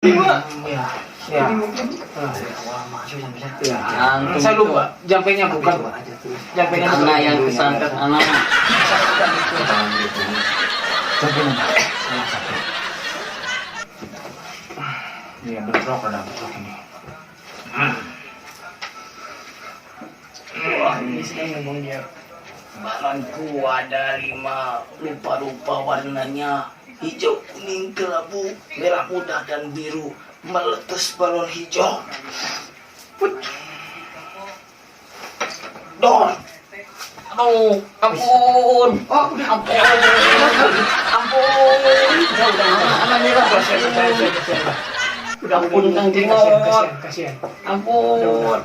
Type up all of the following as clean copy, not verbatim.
Iya, iya. Saya lupa, jampenya bukan. Jampenya bukan. Anak yang kesangkat anak. Iya, bentrok ada bentrok ini. Wah, ini saya ngomong dia. Barangku ada 5 rupa-rupa warnanya. Hijau, kuning, kelabu, merah muda, dan biru. Meletus balon hijau. Dor. Aduh, ampun. Oh, udah. Ampun. Ampun. Udah ampun, Kang Timur. Kasihan. Ampun.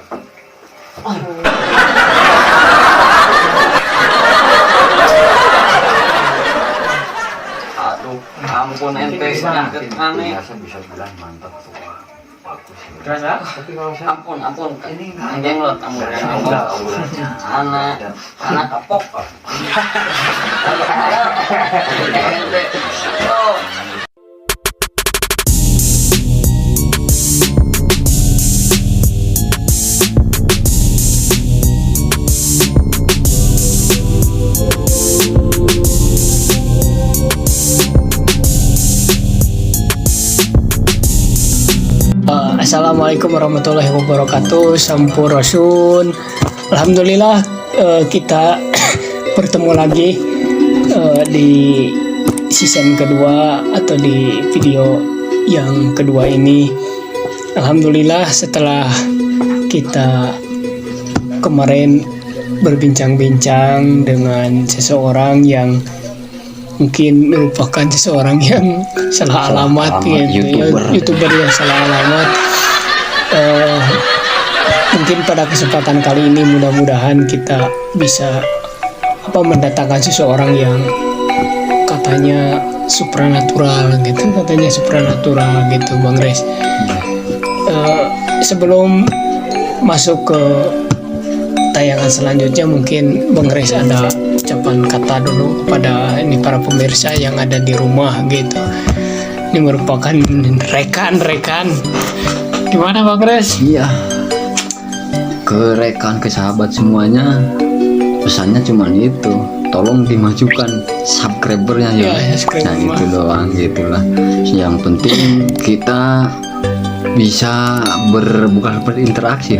Aduh, ampun ente sakit aneh. Bisa bilang mantap tuh. Terasa? Ampun, Kang Jenglot, ampun. Anak kapok. Ente. Oh. Assalamualaikum warahmatullahi wabarakatuh. Sampurasun. Alhamdulillah kita bertemu lagi di season kedua atau di video yang kedua ini. Alhamdulillah setelah kita kemarin berbincang-bincang dengan seseorang yang mungkin merupakan seseorang yang salah alamat gitu, YouTuber yang salah alamat. Mungkin pada kesempatan kali ini mudah-mudahan kita bisa mendatangkan seseorang yang katanya supranatural gitu, Bang Res. Sebelum masuk ke tayangan selanjutnya, mungkin Bang Res ada ucapan kata dulu kepada ini para pemirsa yang ada di rumah gitu. Ini merupakan rekan-rekan. Gimana Bang Res? Iya, ke rekan, ke sahabat semuanya, pesannya cuma itu, tolong dimajukan subscribernya ya. Nah itu doang gitulah. Yang penting kita bisa bukan berinteraksi,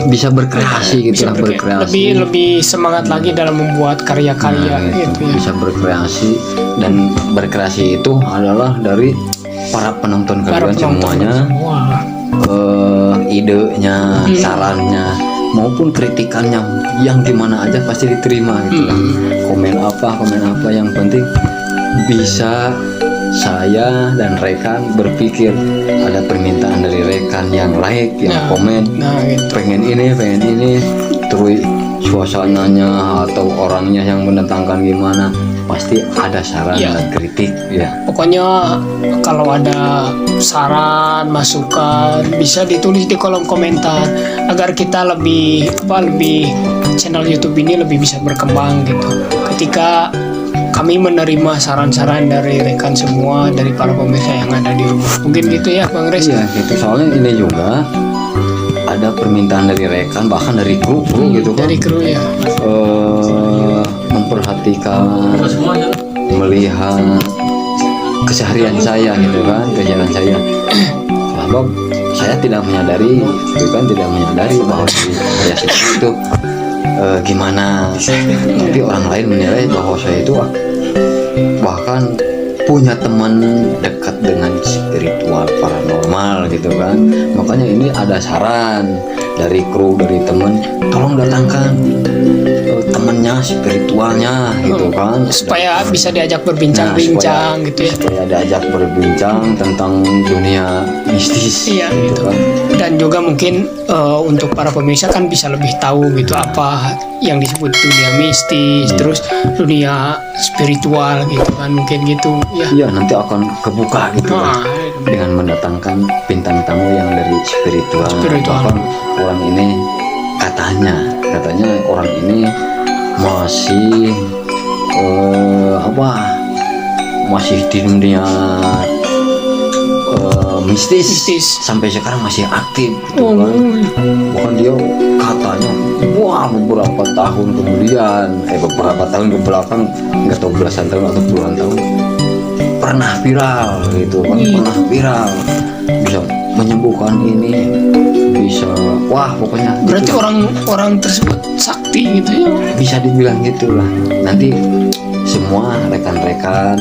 bisa berkreasi gitu lah, berkreasi. Lebih semangat lagi dalam membuat karya-karya gitu ya. Bisa berkreasi, dan berkreasi itu adalah dari para penonton kalian semuanya. Idenya, sarannya maupun kritikannya yang gimana aja pasti diterima gitu lah. Komen apa yang penting bisa saya dan rekan berpikir ada permintaan dari rekan yang like, yang komen, gitu. pengen ini terus suasananya atau orangnya yang mendatangkan gimana, pasti ada saran dan kritik ya. Pokoknya kalau ada saran, masukan bisa ditulis di kolom komentar agar kita lebih channel YouTube ini lebih bisa berkembang gitu. Ketika kami menerima saran-saran dari rekan semua, dari para pemirsa yang ada di rumah. Mungkin gitu ya Bang Res? Iya gitu, soalnya ini juga ada permintaan dari rekan, bahkan dari kru gitu kan. Dari kru ya. Memperhatikan, melihat keseharian saya gitu kan, Sebab saya tidak menyadari bahwa saya itu gimana, tapi orang lain menilai bahwa saya itu bahkan punya teman dekat dengan spiritual paranormal gitu kan. Makanya ini ada saran dari kru, dari teman, tolong datangkan temennya, spiritualnya gitu kan, supaya bisa diajak berbincang-bincang gitu ya, supaya diajak berbincang tentang dunia mistis gitu kan. Dan juga mungkin untuk para pemirsa kan bisa lebih tahu gitu apa yang disebut dunia mistis, terus dunia spiritual gitu kan, mungkin gitu ya. Iya, nanti akan kebuka gitu kan, dengan mendatangkan bintang tamu yang dari spiritual. Bahkan orang ini katanya orang ini masih masih di dunia mistis. Sampai sekarang masih aktif gitu Oh, kan. Bahkan dia katanya beberapa tahun kemudian beberapa tahun ke belakang, nggak tahu belasan tahun atau puluhan tahun, pernah viral gitu kan, pernah viral bisa menyembuhkan ini, bisa pokoknya berarti gitu. orang tersebut sakti gitu ya. Bisa dibilang gitulah. Nanti semua rekan-rekan,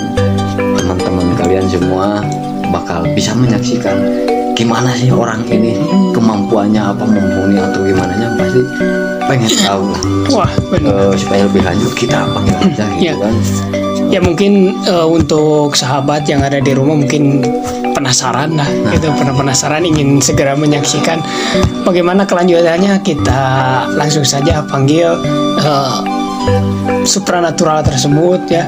teman-teman kalian semua bakal bisa menyaksikan gimana sih orang ini, kemampuannya apa, mumpuni atau gimana nya, pasti pengen tahu lah. Wah, benar. Supaya lebih lanjut kita panggil aja gitu Ya. kan. Ya mungkin untuk sahabat yang ada di rumah mungkin penasaran lah gitu, penasaran ingin segera menyaksikan bagaimana kelanjutannya. Kita langsung saja panggil supranatural tersebut ya.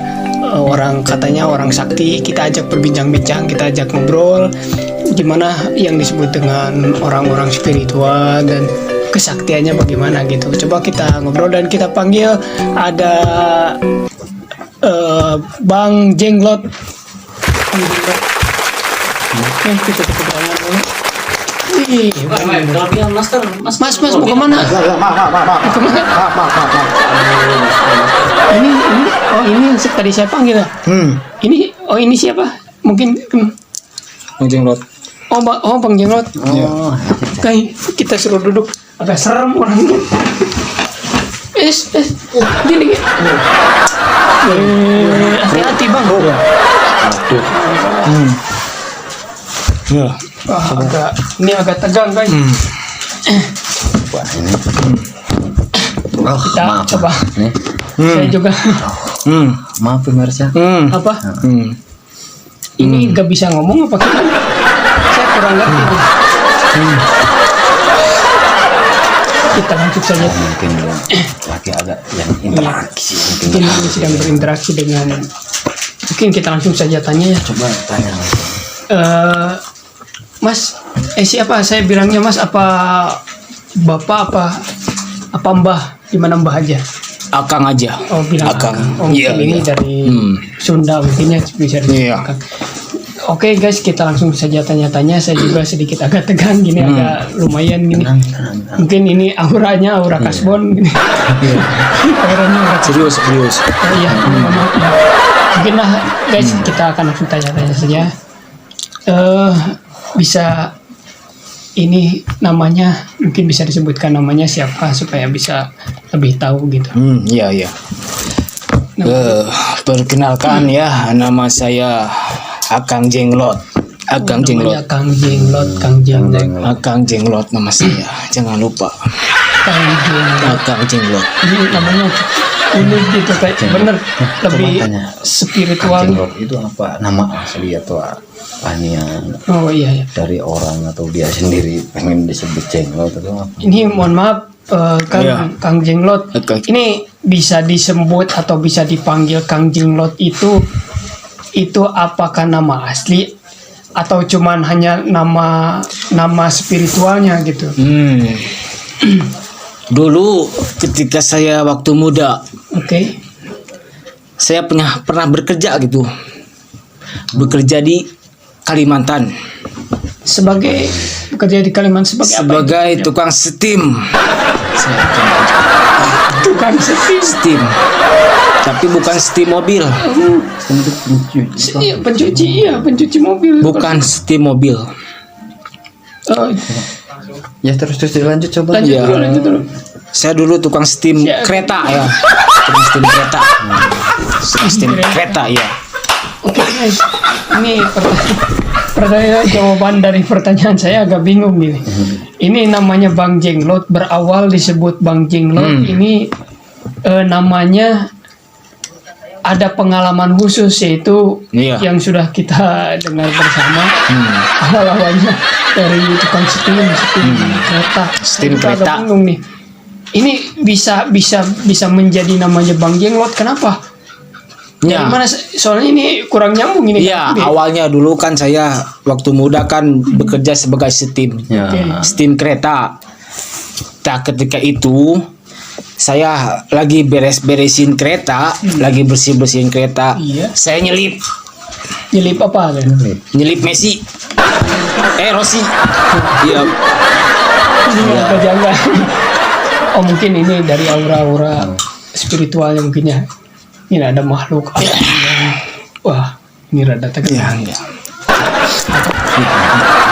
Orang katanya orang sakti, kita ajak berbincang-bincang, kita ajak ngobrol gimana yang disebut dengan orang-orang spiritual dan kesaktiannya bagaimana gitu. Coba kita ngobrol dan kita panggil ada Bang Jenglot. Oke, kita tepuk tangan dulu. Wih, Mas mau kemana? Ini yang tadi saya panggil. Ini siapa? Mungkin Bang Jenglot. Bang Jenglot. Oke, kita suruh duduk. Agak serem orangnya. Gini. Hati-hati Bang. Ini agak tegang guys. Wah, ini. Kita maaf, coba. Nih. Saya juga. Maaf pemirsa. Apa? Ini gak bisa ngomong apa gimana? Saya kurang ngerti. Kita lanjut saja. Mungkin lagi ada yang interaksi. Mungkin ini sedang berinteraksi dengan. Mungkin kita langsung saja tanya ya. Coba tanya langsung. Mas, siapa? Saya bilangnya Mas apa Bapak apa Mbah? Gimana Mbah aja? Akang aja. Oh, bilang Akang. Mungkin ini dari Sunda mungkinnya bisa Iya. disebutkan. Oke guys, kita langsung saja tanya-tanya. Saya juga sedikit agak tegang gini, agak lumayan gini. Mungkin ini aura kasbon gini. Auranya aura Serius. Oh iya, maaf ya. Mungkin lah guys, kita akan langsung tanya-tanya saja. Bisa ini namanya, mungkin bisa disebutkan namanya siapa supaya bisa lebih tahu gitu. Iya. Perkenalkan ya, nama saya Akang Jenglot. Akang Jenglot. Kang Jenglot. Akang Jenglot nama saya. Jangan lupa. Akang Jenglot. Ini namanya ini gitu kayak bener lebih tanya. spiritual. Jenglot itu apa? Nama asli atau panian Oh iya. dari orang atau dia sendiri pengen disebut Jenglot atau apa? Ini mohon maaf Iya. Kang Jenglot. Oke. Ini bisa disebut atau bisa dipanggil Kang Jenglot itu apakah nama asli atau cuman hanya nama spiritualnya gitu? Dulu ketika saya waktu muda, Oke. saya pernah bekerja gitu. Bekerja di Kalimantan Sebagai bekerja di Kalimantan sebagai tukang steam. Saya tukang setir. steam. Tapi bukan steam mobil. Pencuci mobil. Bukan steam mobil. Ya terus dilanjut coba. Iya. Lanjut dulu. Saya dulu tukang steam kereta ya. Tukang steam kereta. Steam kereta ya. Oke guys, ini pertanyaan jawaban dari pertanyaan saya agak bingung gini. Ini namanya Bang Jenglot, berawal disebut Bang Jenglot. Ini namanya ada pengalaman khusus, yaitu Iya. yang sudah kita dengar bersama awal-awalnya dari tukang steam kereta. Steam Kita agak kereta. bingung nih. Ini bisa menjadi namanya Bang Jenglot. Kenapa? Ya. Dari mana? Soalnya ini kurang nyambung ini. Iya, kan? awalnya dulu kan saya waktu muda kan bekerja sebagai steam. Ya. Steam kereta. Nah, ketika itu saya lagi beres-beresin kereta, lagi bersih-bersihin kereta. Iya. Saya nyelip Nyelip apa kan? Messi. Rosi. Iya. Ini agak janggal. Oh mungkin ini dari aura-aura spiritualnya mungkin ya. Ini ada makhluk apa yang, wah ini rada tegang. Iya, iya.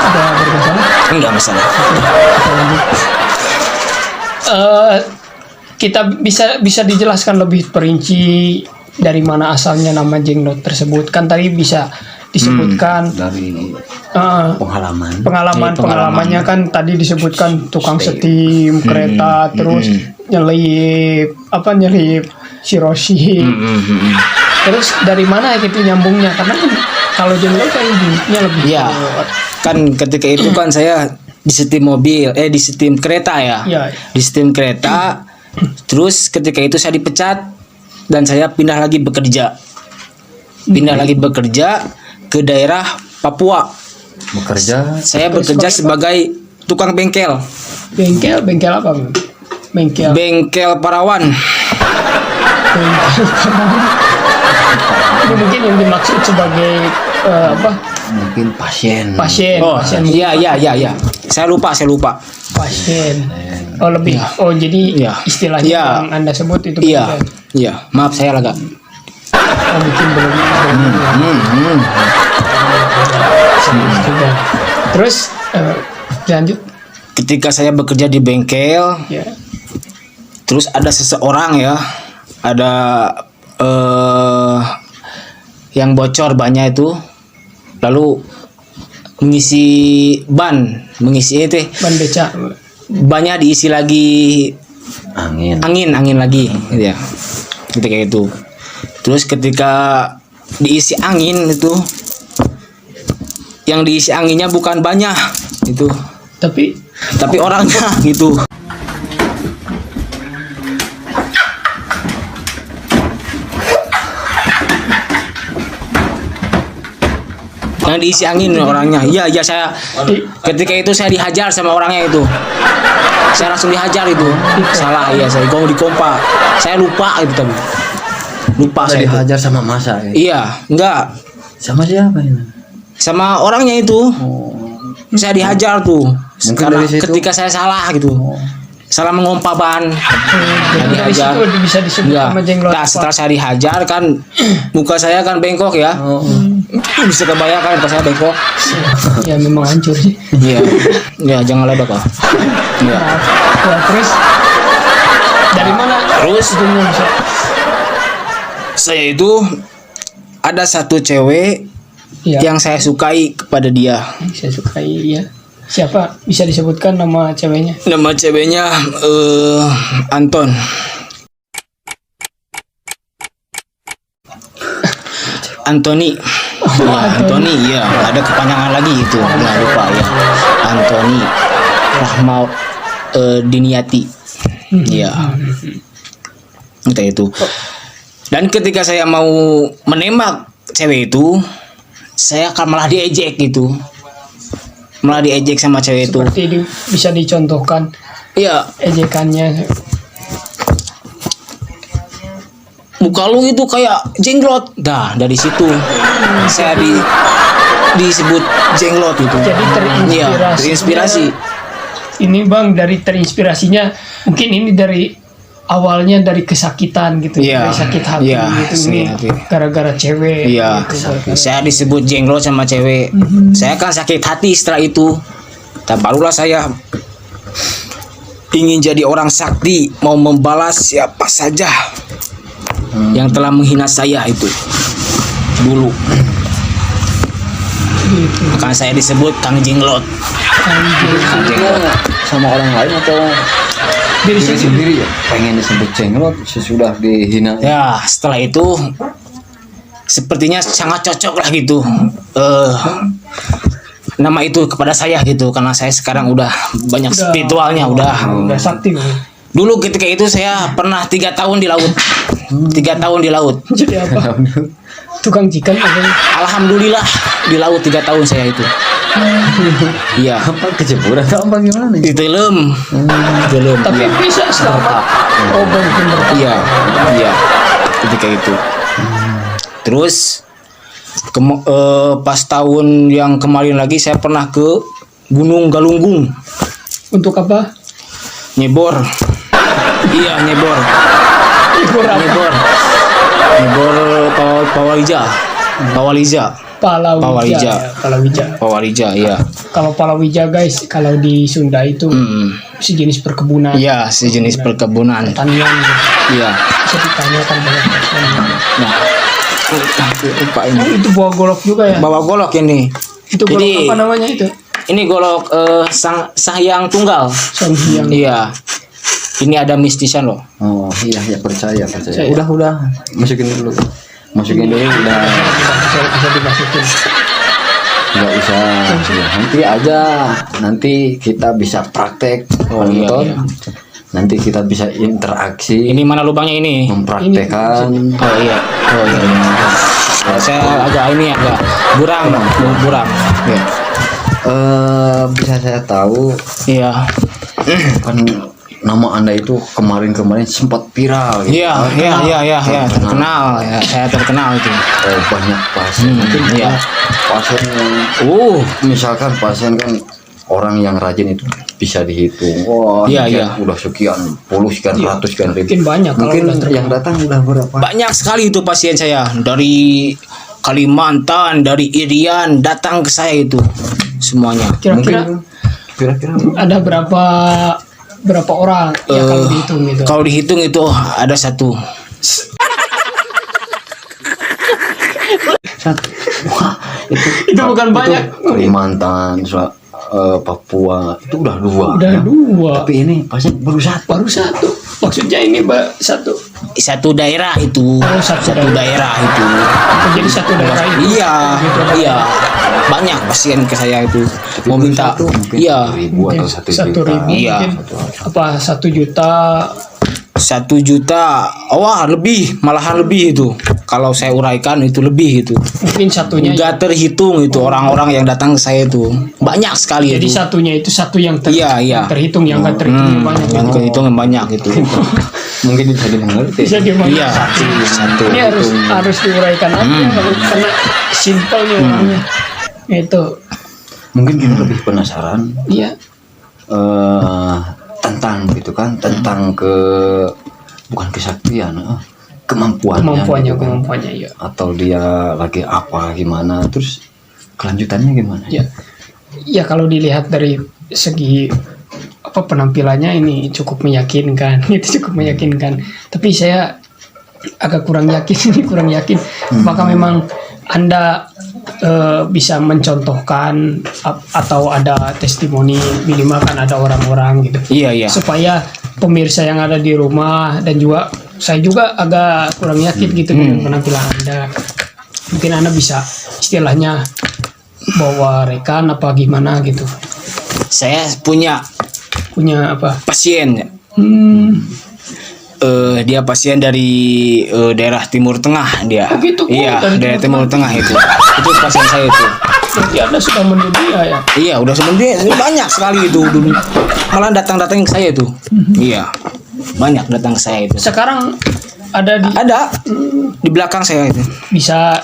Ada bermasalah? Enggak masalah. Kita lanjut. Kita bisa dijelaskan lebih perinci dari mana asalnya nama jenglot tersebut. Kan tadi bisa disebutkan Dari pengalamannya pengalaman. kan tadi disebutkan tukang setim kereta terus nyelip si Rosi. Terus dari mana gitu nyambungnya, karena kan kalau jenglot kan bunyinya lebih Iya. Kan ketika itu kan saya di setim mobil, di setim kereta ya. Iya. Di setim kereta. Terus ketika itu saya dipecat dan saya pindah lagi bekerja. Pindah lagi bekerja ke daerah Papua. bekerja Saya bekerja sebagai tukang bengkel. bengkel apa Bang? Bengkel Parawan. ini mungkin yang dimaksud sebagai mungkin pasien. pasien Oh, pasien iya. Saya lupa. pasien. Oh lebih. Oh jadi Iya. istilahnya Iya. yang Anda sebut itu Iya. bengkel. Iya, maaf saya agak. Oh mungkin belum. Sudah. Terus lanjut Ketika saya bekerja di bengkel, ya. terus ada seseorang ya, ada yang bocor bannya itu, lalu mengisi itu Ban beca. bannya diisi lagi Angin. angin lagi gitu ya, ketika itu. Terus ketika diisi angin itu, yang diisi anginnya bukan bannya itu, tapi orangnya gitu. Yang diisi angin orangnya. Iya saya. Ketika itu saya dihajar sama orangnya itu. Saya langsung dihajar itu. Salah ya, saya dikompa. Saya lupa itu tadi. Lupa saya itu. dihajar sama masa ya. Iya, enggak. Sama siapa ini? Sama orangnya itu. Saya dihajar tuh. Mungkin Karena dari situ. ketika saya salah gitu. Salah mengompa ban. Jadi dari dihajar. situ bisa disebut Enggak. sama jenglot. Nah, setelah saya dihajar kan muka saya kan bengkok ya. Bisa kebayangkan pas saya bengkok. Ya memang hancur sih. Iya. Ya, jangan ledok ah. Iya. Ya, terus dari mana? Terus Ujungnya bisa. saya itu ada satu cewek Ya, yang saya sukai kepada dia. saya sukai ya. Siapa? Bisa disebutkan nama ceweknya? Nama ceweknya Anton. Anthony. Ya, Anthony, ya. Ada kepanjangan lagi itu. Nggak lupa ya. Anthony Rahmat Diniati. Ya. Entah itu. Dan ketika saya mau menembak cewek itu, saya akan malah diejek gitu. Malah diejek sama cewek itu. Seperti bisa dicontohkan Iya, ejekannya. muka lu itu kayak jenglot. Dah, dari situ saya disebut jenglot itu. Jadi Iya, terinspirasi. Ini Bang, dari terinspirasinya mungkin ini dari awalnya dari kesakitan gitu, Iya, dari sakit hati iya, gitu sakit ini hati. gara-gara cewek. Iya, gitu. saya disebut jenglot sama cewek. Saya kan sakit hati setelah itu. Dan barulah saya ingin jadi orang sakti, mau membalas siapa saja yang telah menghina saya itu dulu. Gitu. Maka saya disebut Kang Jenglot. Kang Jenglot. Sama orang lain atau Diri diri sendiri ya? Pengen disebut jenglot sesudah dihina. Ya, setelah itu sepertinya sangat cocok lah gitu. Nama itu kepada saya gitu, karena saya sekarang udah banyak spiritualnya udah sakti Bang. Dulu ketika itu saya pernah 3 tahun di laut. 3 tahun di laut. Jadi apa? Tukang chicken apa? Alhamdulillah di laut 3 tahun saya itu. Iya. Apa keceburan atau apa gimana nih? Di Telem. Telem. Tapi Iya. bisa selamat. Oh mungkin bertahan. Iya. Iya. Ketika itu. Terus pas tahun yang kemarin lagi saya pernah ke Gunung Galunggung. Untuk apa? Nyebor. Iya, nyebor. Libur apa? Nyebor. Nyebor Pawalija. Pawalija. Palawija. Palawija. Pawalija, iya. Kalau palawija guys, kalau di Sunda itu sejenis perkebunan. Iya, sejenis perkebunan. Pertanian gitu. Iya. Bisa ditanyakan banyak pertanian. Nah, lupa ini. Oh, itu bawa golok juga ya? Bawa golok ini. Itu golok Jadi, apa namanya itu? ini golok sang hyang tunggal. Sanghyang. Iya. Ini ada mistisan loh. Oh iya ya percaya. Udah masukin dulu udah. Bisa dimasukin. Nggak usah ya, nanti aja kita bisa praktek nonton. Iya. Nanti kita bisa interaksi Ini mana lubangnya ini? mempraktekkan. Oh iya. Saya agak buram. Iya. Bisa saya tahu Iya. kan nama Anda itu kemarin sempat viral gitu. Iya, terkenal. Ya, saya terkenal itu. Banyak pasien mungkin iya. pasien yang misalkan pasien kan orang yang rajin itu bisa dihitung. Wah, Iya. udah sekian puluh, sekian ratus, sekian ribu. Mungkin banyak kalau Mungkin udah terkenal. yang datang udah berapa? Banyak sekali itu pasien saya dari Kalimantan, dari Irian datang ke saya itu semuanya. Kira-kira ada berapa orang ya kalau dihitung gitu? Kalau dihitung itu ada satu. Wah, Itu bukan banyak. Kalimantan, Papua itu udah dua. Udah ya. dua. Tapi ini pasien baru satu. Baru satu. Maksudnya ini satu. Satu daerah itu. Oh, satu daerah itu. Jadi satu daerah itu. Iya. Banyak pasien ke saya itu mau minta. Satu, mungkin Iya. 1.000 atau 1 1.000 juta. Iya. mungkin apa 1 juta 1 juta. Wah, malahan lebih itu. Kalau saya uraikan itu lebih itu. mungkin satunya. Enggak terhitung itu orang-orang yang datang ke saya itu. Banyak sekali Jadi itu. satunya itu satu yang Iya. terhitung, yang nggak terhitung banyak. Yang kehitung yang banyak itu. Mungkin bisa dimengerti. Bisa dimengerti. Iya, satu. Ini harus diuraikan aja karena simpelnya orangnya. Itu. Mungkin kita lebih penasaran Iya. tentang gitu kan, tentang bukan kesaktian, kemampuannya gitu kan. Kemampuannya ya. Atau dia lagi apa gimana, terus kelanjutannya gimana? Ya. Ya kalau dilihat dari segi penampilannya ini cukup meyakinkan. Itu cukup meyakinkan. Tapi saya agak kurang yakin apakah memang Anda bisa mencontohkan atau ada testimoni, minimal kan ada orang-orang gitu. Iya. Supaya pemirsa yang ada di rumah dan juga saya juga agak kurang yakin gitu dengan penampilan Anda. Mungkin Anda bisa istilahnya bawa rekan apa gimana gitu. Saya punya Apa? pasien. Dia pasien dari daerah Timur Tengah dia. Oh gitu, Iya, dari daerah Timur Timur Tengah itu. Itu pasien saya itu. Jadi Anda sudah mendunia ya. Iya, udah sebenarnya banyak sekali itu dulu. Malah datang ke saya itu. Iya. Banyak datang ke saya itu. Sekarang ada Di belakang saya itu. bisa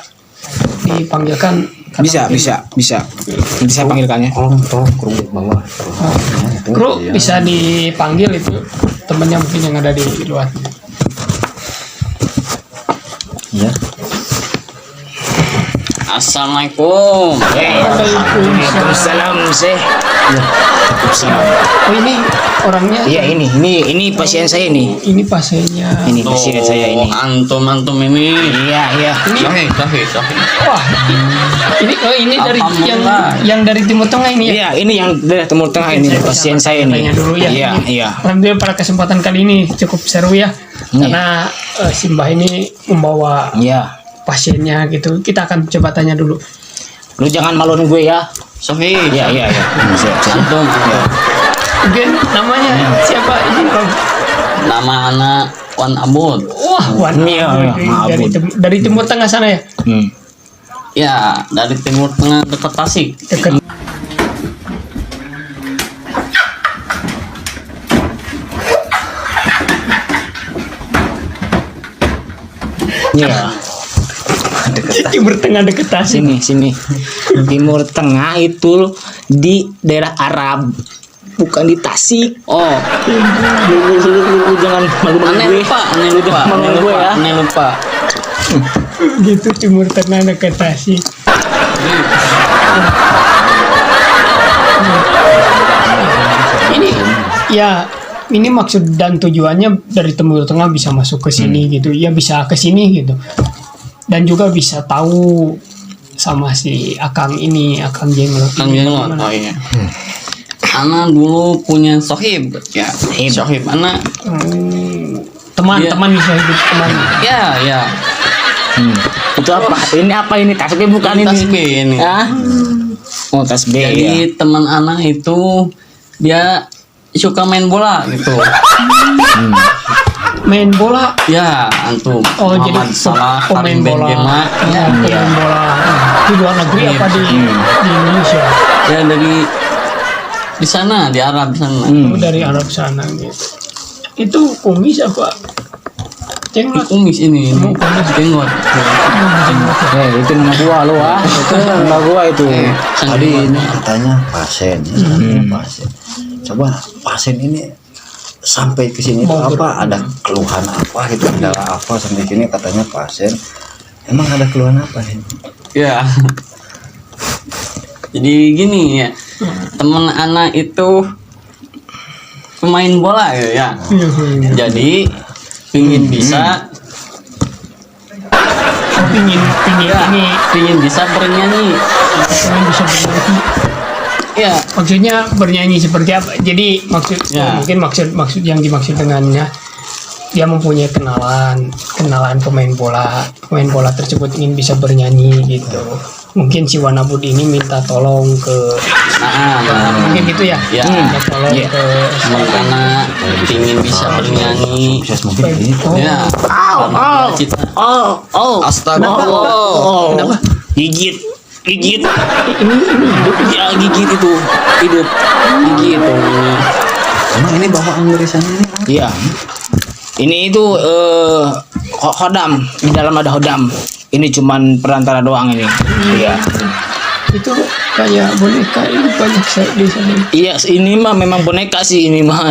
dipanggilkan. Bisa. Nanti saya panggilkannya. Tolong kru bawah. Kru bisa dipanggil itu temannya mungkin yang ada di luar. Iya. Assalamualaikum. Waalaikumsalam, Syekh. Waalaikumsalam. Oh ini orangnya. Iya, ini pasien saya nih. Ini pasiennya. Ini pasien saya ini. Antum ini. Iya. Sahih. Wah, ini dari Alhamdulillah. yang dari Timur Tengah ini ya. Iya, ini yang dari Timur Tengah ini pasien saya Tanya nih. dulu ya. Iya. Alhamdulillah pada kesempatan kali ini cukup seru ya. Karena Simbah ini membawa Iya. pasiennya gitu. Kita akan coba tanya dulu. Lu jangan maluin gue ya. Sahih. Iya. Siap. Antum. Mungkin namanya siapa ini Bang? Nama anak Wan Abud. Wah, Wan Iya, Abud. Dari Timur Tengah sana ya. Ya, dari Timur Tengah dekat Tasik. Dekat. Iya. Timur Tengah dekat Tasik. Sini. Timur Tengah itu di daerah Arab, bukan di Tasik. Oh, Lu jangan malu-malu aneh gue. lupa, aneh lupa. Gitu Timur Tengah dekat Tasik. Ini ya ini maksud dan tujuannya dari Timur Tengah bisa masuk ke sini gitu, ya bisa ke sini gitu, dan juga bisa tahu sama si Akang ini, Akang Jenglot. Kang Jenglot, oh iya. Ana dulu punya sohib, ya. Sohib Ana, Teman-teman bisa hidup teman. ya. Itu apa? Ini apa ini? Tasbih bukan ini? Tasbih ini. Hah? Oh, tasbih. Ya. Jadi teman Ana itu dia suka main bola gitu. Main bola. Ya, antum. Oh, jadi Muhammad Salah, pemain Karim bola. Benzema. Ya, pemain bola. Di luar negeri apa di Indonesia? Ya dari di sana, di Arab sana. Oh, dari Arab sana gitu. Itu kumis apa? Jenglot. Kumis ini, jenggot. Itu nama gua lo ah. Itu nama gua itu. Tadi ini katanya pasien, ya, katanya pasien. Coba pasien ini sampai ke sini itu apa? Ada keluhan apa gitu? Kendala apa sampai sini katanya pasien? Emang ada keluhan apa ini? Ya. Jadi gini ya, teman anak itu pemain bola ya. Jadi pingin bisa, pingin bisa bernyanyi. Pingin bisa bernyanyi. Ya, Maksudnya bernyanyi seperti apa? Jadi Ya. mungkin maksud yang dimaksud dengannya dia mempunyai kenalan pemain bola tersebut ingin bisa bernyanyi gitu. Mungkin si Wanabud ini minta tolong ke mungkin gitu ya. Ya. Minta tolong ke teman anak pingin bisa bernyanyi. Sukses mungkin ini. Ya. Cita. Astagfirullah. Kenapa? Gigit. Ya gigit itu hidup. Gigit tuh ini. Emang ini bawaan dari sana ini? Iya. Ini itu hodam. Di dalam ada hodam. Ini cuman perantara doang ini. Iya. Itu kayak boneka ini banyak di sana. Iya, ini mah memang boneka sih ini mah.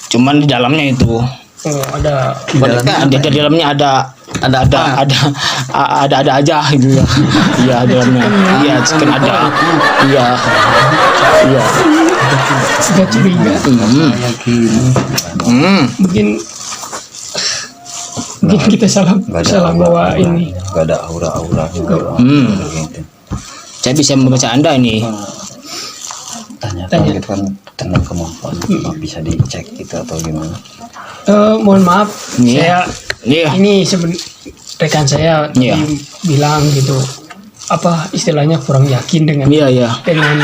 Cuman di dalamnya itu. Oh, ada Boneka di dalamnya ada aja gitu ya. Iya, dalamnya. Iya, chicken ada. Iya. agak curiga. Mungkin kita salah bawa ini. Gak ada aura-aura gitu. Saya bisa membaca Anda ini. Tanya gitu kan tentang kemampuan bisa dicek gitu atau gimana? Mohon maaf, Iya. saya ini rekan saya Iya. bilang gitu, apa istilahnya kurang yakin dengan Iya. dengan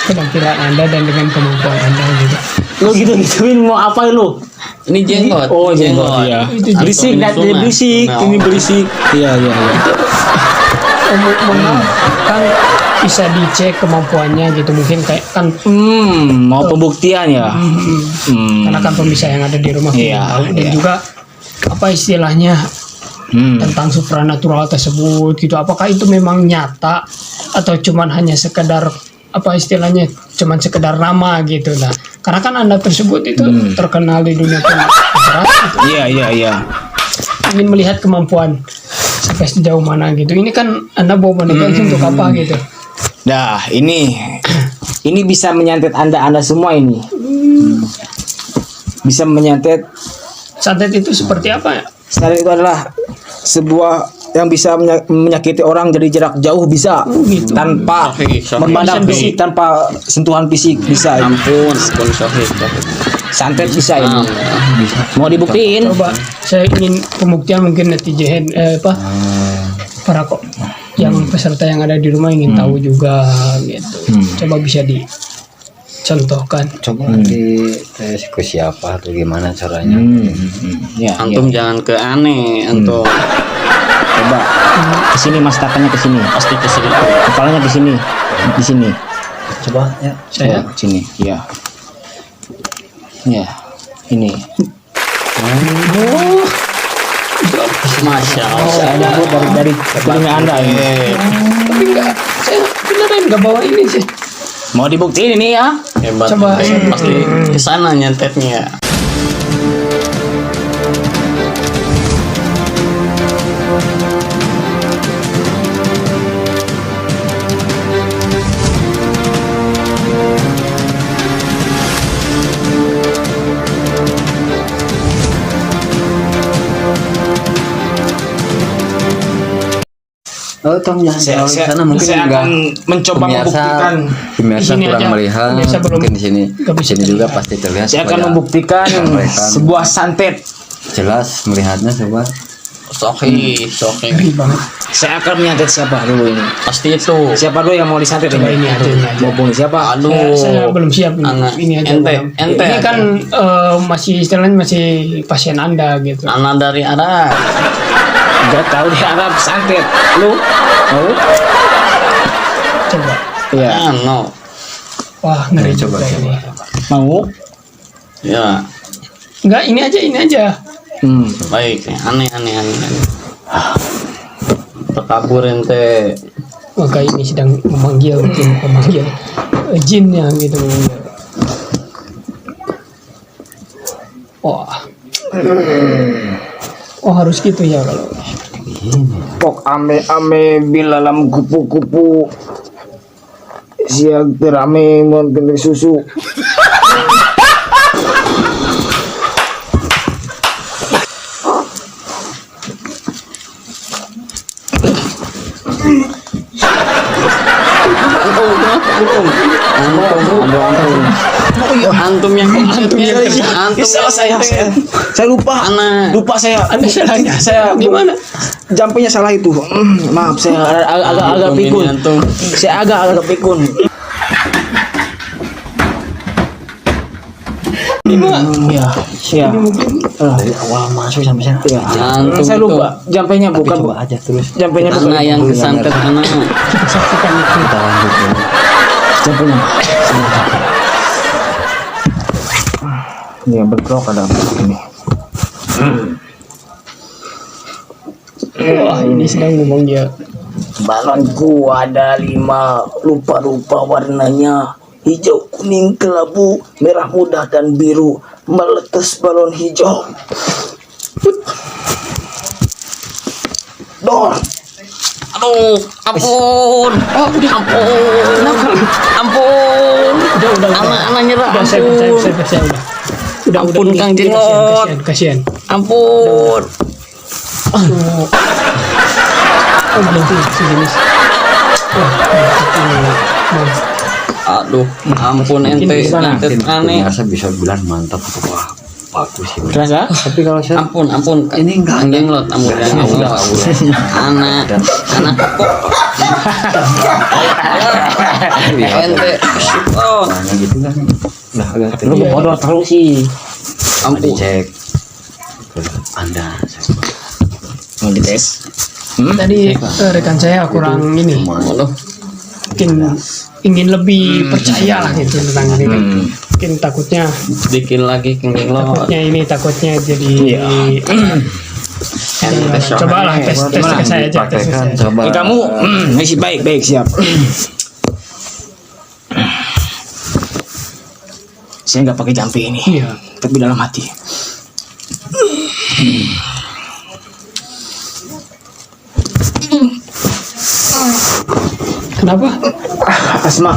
penampilan Anda dan dengan kemampuan Anda gitu. Lu gituin mau apa lu? Ini jenggot. Oh, jenggot ya. Itu jenggot. Berisik, ini berisik. Iya. Mohon maaf, kan bisa dicek kemampuannya gitu, mungkin kayak kan Mau pembuktian ya. karena kan pemirsa yang ada di rumah Iya, tahu, dan iya. juga apa istilahnya tentang supranatural tersebut gitu, apakah itu memang nyata atau cuman hanya sekedar apa istilahnya cuman sekedar nama gitu. Nah, karena kan Anda tersebut itu terkenal di dunia masyarakat gitu. Iya. Ingin melihat kemampuan sampai sejauh mana gitu. Ini kan Anda bawa boneka itu untuk apa gitu. Nah, ini bisa menyantet Anda semua ini. Bisa menyantet. Santet itu seperti apa ya? Santet itu adalah sebuah yang bisa menyakiti orang dari jarak jauh bisa Gitu. tanpa memandang fisik, tanpa sentuhan fisik bisa. Ampun, Sohib. Santet bisa ini. Mau dibuktiin? Coba saya ingin pembuktian, mungkin netizen para kok yang peserta yang ada di rumah ingin tahu juga gitu. Coba bisa dicontohkan. Coba di tes ke siapa atau gimana caranya? Ya, Antum jangan ke aneh, antum. coba ke sini Mas, tatanya ke sini. Pasti kesini. Kepalanya ke sini. Di sini. Coba ya. Saya Ke sini. Ya. Ya. Ini. itu Masya Allah. Saya nyambut dari telinga Anda ini. Tapi enggak, saya beneran enggak bawa ini sih. Mau dibuktiin ini ya? Hebat. Coba. Pasti ke sana nyantetnya. Oh, tong jangan Saya, terlalu saya, sana mungkin saya enggak. akan mencoba membuktikan. Pemirsa Di sini kurang aja. melihat, Pemirsa belum- mungkin di sini. nggak Di bisa sini juga terlihat. pasti terlihat. Saya akan supaya membuktikan mereka sebuah santet. jelas melihatnya coba. Sohi. Ngeri banget. Saya akan menyantet siapa dulu ini? Pasti itu. Siapa dulu yang mau disantet Coba ini aja, ini aja. Mau bunuh siapa? Aduh. Saya belum siap ini. Anak Ini aja. ente, belum. ente. Ini kan masih istilahnya masih pasien Anda gitu. Anak dari Arab. Gak tahu di Arab santet. Lu mau? Coba. Iya. No. Wah, ngeri Coba, juga ini. Mau? Ya. Enggak, ini aja. Baik. Aneh. Terkabur ente. Maka ini sedang memanggil jinnya gitu. Wah. Oh harus gitu ya kalau. Pok ame bilalam kupu-kupu. Siang terame mon kena susu. Antum yang antum Salah saya lupa. Anak. Lupa saya. Ada salahnya. Saya Di mana? Jampenya salah itu. Maaf saya agak Antum ini, pikun. antum. Saya agak pikun. Ya, ya. Dari awal masuk sampai sana. Ya. Antum Saya itu. lupa. Jampenya bukan. Coba aja terus. Jampenya bukan. Anak yang kesantet anak. Saksikan itu. Kita lanjut ya. Jampenya. Ini berkerok ada ini. Wah ini sedang memanggil. Balonku ada 5, rupa-rupa warnanya. Hijau, kuning, kelabu, merah muda, dan biru. Meletus balon hijau. Dor. Aduh, ampun. Ampun. Udah. Anak nyerah. Udah saya udah. Ampun, ini, Kang ini Jengot. kasihan. Ampun. Oh berhenti sejenis. Aduh, ampun ente. Ente aneh. Pemirsa bisa bilang mantap. Wah, bagus sih. Terasa? Tapi kalau saya Ampun. Ini enggak ada. Jenglot, ampun. Anak kok. Ente. Oh, nah, gitu kan. Nah, agak Lu bodoh terus sih. ampun. dicek ke Anda. Mau dites? Tadi rekan saya kurang ini. Waduh. Mungkin ingin lebih percaya lah gitu tentang ini kan. Mungkin takutnya Bikin lagi Kang Jenglot. takutnya jadi Ente coba lah tes ke saya aja tes ke saya. Coba. Kamu masih baik siap. Saya nggak pakai jampi ini, Iya. tapi dalam hati. Kenapa? Asma.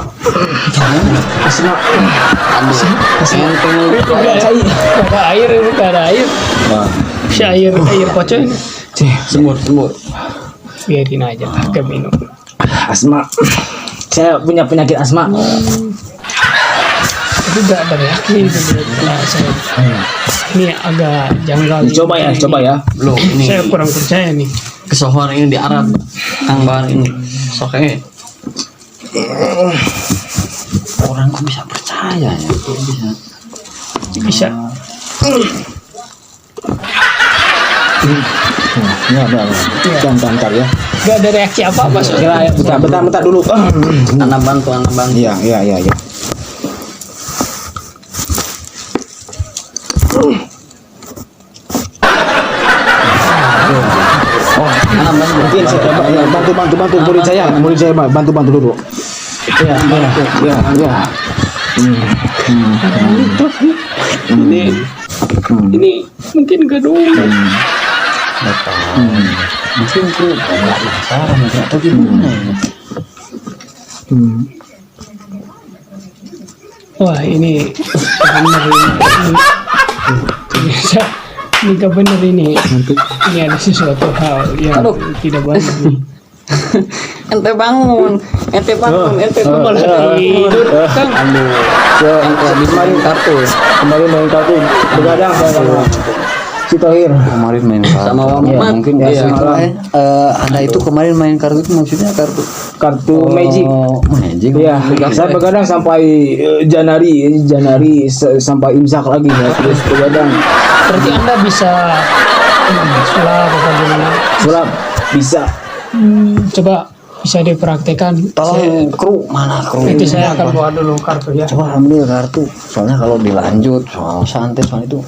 Asma. Ente Gak ada air, gak ada air. Si air kocok ini. semut. Biarin aja pakai minum. Asma. Saya punya penyakit asma. Tapi gak ada reaksi gitu. Nah, saya ini agak janggal. Coba ya. Belum ini. Saya kurang percaya nih. Kesohor ini di Arab. Kang Bahar ini. Soke. Orang kok bisa percaya ya? Kok bisa? Bisa. Ya, bentar ya. Gak ada reaksi apa-apa soalnya. Bentar dulu. Anak bantu. Iya. Mungkin saya bantu murid saya bantu dulu. Ya. Ini mungkin gedung. Mungkin itu nggak masalah mungkin atau gimana ya. Wah ini benar ini gak benar ini ada sesuatu hal yang tidak baik nih. Ente bangun, ente malah tidur kan. Ente habis main kartu. Kemarin main kartu begadang saya sama si Tohir. Kemarin main kartu. Sama Mamat. Mungkin Iya. Anda itu kemarin main kartu itu maksudnya kartu Magic. Magic. Iya, saya begadang sampai Janari sampai imsak lagi ya, terus begadang. Berarti Anda bisa sulap apa gimana? Sulap bisa. Coba bisa dipraktekkan. Tolong kru mana kru? Nanti saya akan bawa dulu kartu ya. Coba ambil kartu. Soalnya kalau dilanjut soal santet soal itu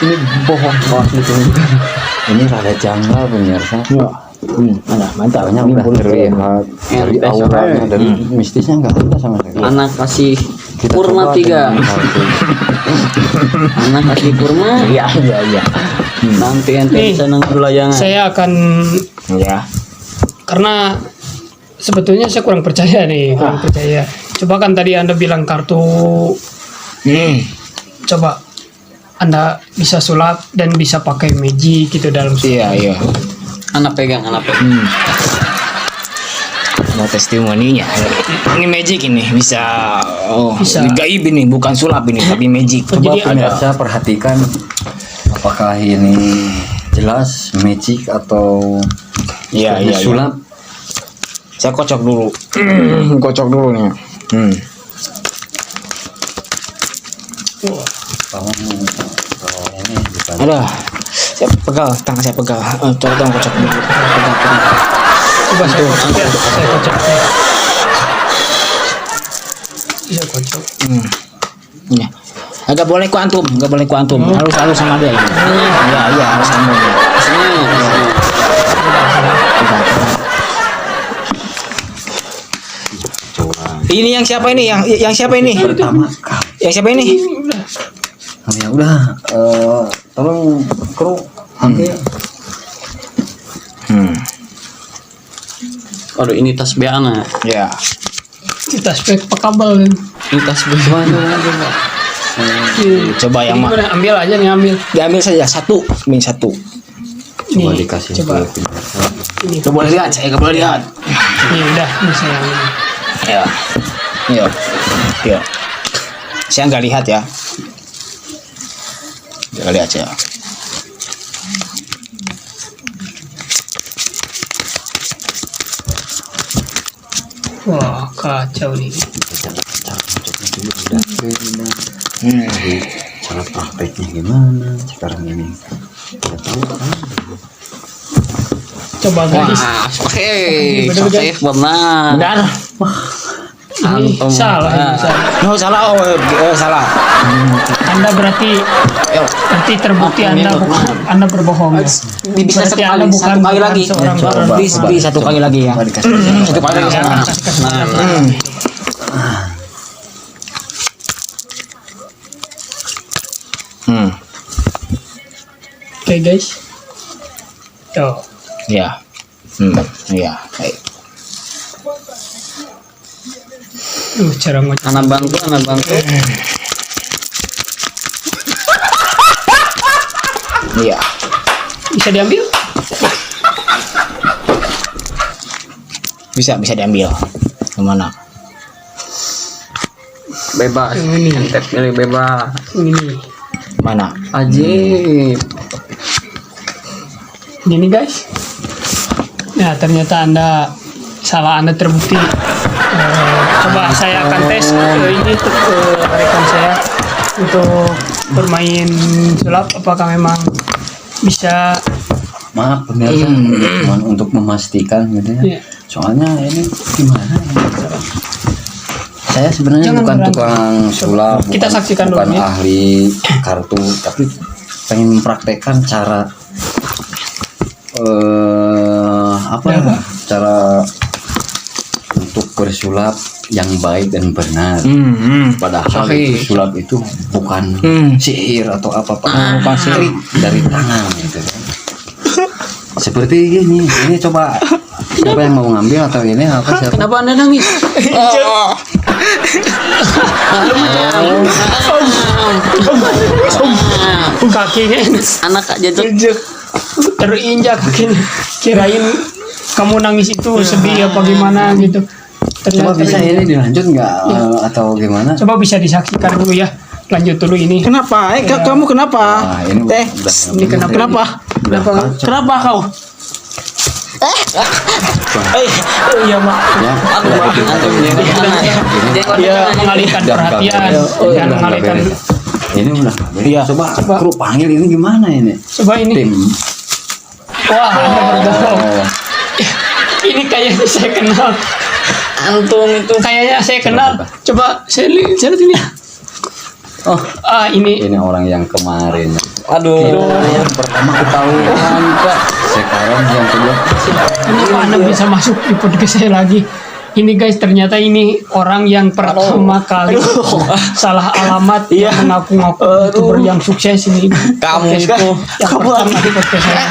ini bohong gitu. Ini rada janggal pemirsa. Ya. Mantap. Soalnya udah terlihat dari auranya dari mistisnya nggak ada sama sekali. Anak kasih Kita kurma coba 3. dengan kartu. Anak kasih kurma. Iya. Nanti ente Nih, bisa nangkep layangan. Saya akan Ya. karena sebetulnya saya kurang percaya nih, percaya. Coba kan tadi Anda bilang kartu, coba Anda bisa sulap dan bisa pakai magic gitu dalam sulap. Iya. Anak pegang. Mau testimoninya. Ini magic ini bisa Bisa. gaib ini, bukan sulap ini tapi magic. Oh, jadi Coba Pemirsa perhatikan apakah ini jelas magic atau Iya. sulap. Saya kocok dulu. Kocok dulu nih. Kalau ini bukan Ada. Saya pegal, tangan saya pegal. Coba dong kocok dulu. Pegal. Coba saya kocok. Saya kocok. Ya. Agak boleh ku antum, Harus sama dia. Iya, harus sama dia. Ini yang siapa ini? Yang siapa ini? pertama kali. Yang siapa ini? Ya udah, tolong kru ambil. Aduh ini tas beana. Ya. Kita spek kabel kan. Ini tas beana. Coba yang Ini mah. bener, ambil aja nih ambil. Diambil saja satu. Coba Nih, dikasih coba. ke pemirsa. Ini, Gak boleh lihat, saya gak boleh lihat. ini udah, ini saya ambil. Ya. Saya nggak lihat ya. Nggak lihat ya. Wah, kacau nih. Jadi, cara prakteknya gimana sekarang ini? Tidak tahu kan? Coba guys. Oke, Bener, safe benar. Benar. Ini Antum. salah, ini salah. No, salah. Salah. Anda berarti terbukti Anda berbohong. Ya? Bisa Berarti satu kali lagi. seorang Coba. orang. Please, satu kali lagi ya. Coba dikasih. Satu kali lagi. Oke guys. Tuh. Ya. Ya. Baik. Cara ngocok. Anak bantu. Iya. Bisa diambil? Bisa diambil. Kemana? Bebas. Yang ini. Ente pilih bebas. Ini. Mana? Ajib. Ini guys. Nah, ternyata Anda terbukti. Coba saya akan tes ini untuk rekan saya untuk bermain sulap apakah memang bisa. Maaf pemirsa, cuman untuk memastikan gitu ya. Iya. Soalnya ini gimana ya? Saya sebenarnya Jangan bukan berantem. tukang sulap, Kita saksikan bukan dulu ya. ahli kartu, tapi pengen mempraktekkan cara apa ya, cara untuk bersulap yang baik dan benar. Padahal itu sulap itu bukan sihir atau apa bukan sihir dari tangan gitu kan. Seperti ini coba siapa yang mau ngambil atau ini apa siapa? Kenapa Anda nangis? Kakinya Anak Kak Jajak. terinjak kakinya. Kirain kamu nangis itu sedih apa gimana gitu. Coba bisa terinjak. ini dilanjut nggak atau gimana? Coba bisa disaksikan dulu ya. Lanjut dulu ini. Kenapa? Kamu kenapa? Nah, ini Teh, Ini kenapa? kenapa? Kenapa kau? Iya, Mak. Ya, Dia mengalihkan perhatian. Jangan mengalihkan. ini udah. Iya. Coba kru panggil ini gimana ini? Coba ini. Tim. Wah, Anda berbohong. Oh, Ini kayaknya saya kenal. Antum itu. Kayaknya saya kenal. Coba saya lihat ini. oh, Ini ini orang yang kemarin. Aduh. Yang pertama ketahuan Pak. Sekarang yang kedua. kenapa Anda bisa masuk di podcast saya lagi? Ini guys, ternyata ini orang yang pertama kali salah alamat yang mengaku-ngaku YouTuber yang sukses ini. Kamu Podcast itu. yang pertama di podcast saya.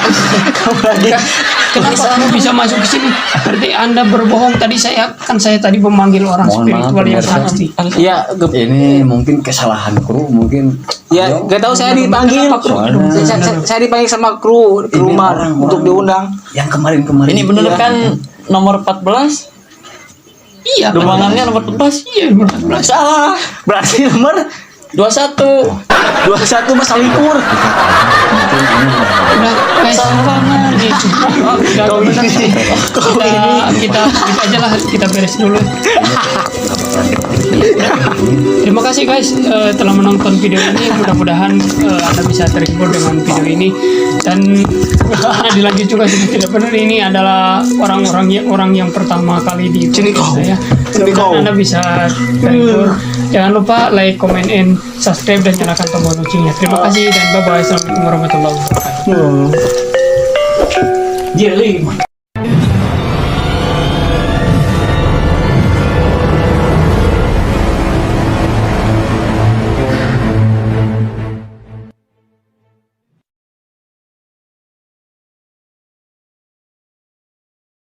Kenapa kamu bisa masuk ke sini? Berarti Anda berbohong. Tadi saya tadi memanggil orang Mohon maaf, spiritual yang pemirsa. sakti. Iya, Ini mungkin kesalahan kru mungkin. ya gak tahu saya dipanggil. Soalnya- Saya dipanggil sama kru Ini rumah orang- untuk diundang. Yang kemarin-kemarin. Ini bener kan nomor 14? Iya, Ruangannya nomor 14? Iya, benar. Salah. Berarti nomor 21. 21 Mas Alipur. Udah, guys. Gitu. Kita aja lah, kita beres dulu. Terima kasih guys telah menonton video ini. Mudah-mudahan Anda bisa terhibur dengan video ini dan dilanjut juga sudah tidak benar. Ini adalah orang yang pertama kali di Sini kau. saya. Sini kau. Mudah-mudahan Anda bisa terhibur. Jangan lupa like, comment, and subscribe dan nyalakan tombol loncengnya. Terima kasih dan bye bye. Assalamualaikum warahmatullahi wabarakatuh. Jeling.